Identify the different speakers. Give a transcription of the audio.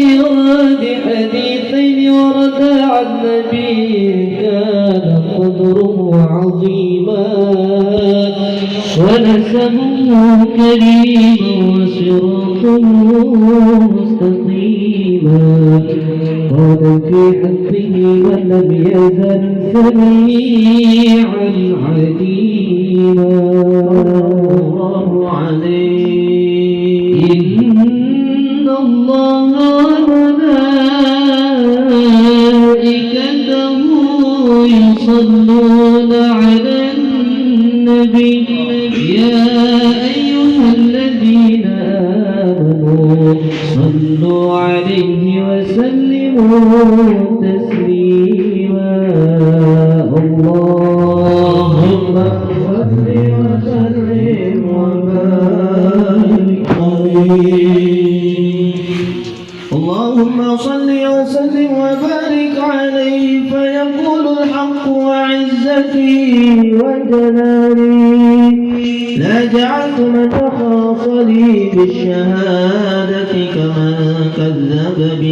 Speaker 1: إيراد حديثين وردا عن نبي كان قدره عظيما ونسبه كريما وصراطه مستقيما قال في حقه ولم يزل سميعا عليما الله عليه إن الله وملائكته يصلون على النبي يا أيها الذين آمنوا صلوا عليه وسلموا تسليما اللهم صل وسلم وبارك عليه اللهم صل وسلم وبارك عليه فيقول الحق وعزتي وجلالي لا جعلت من تخاص لي بالشهادة كمن كذب بي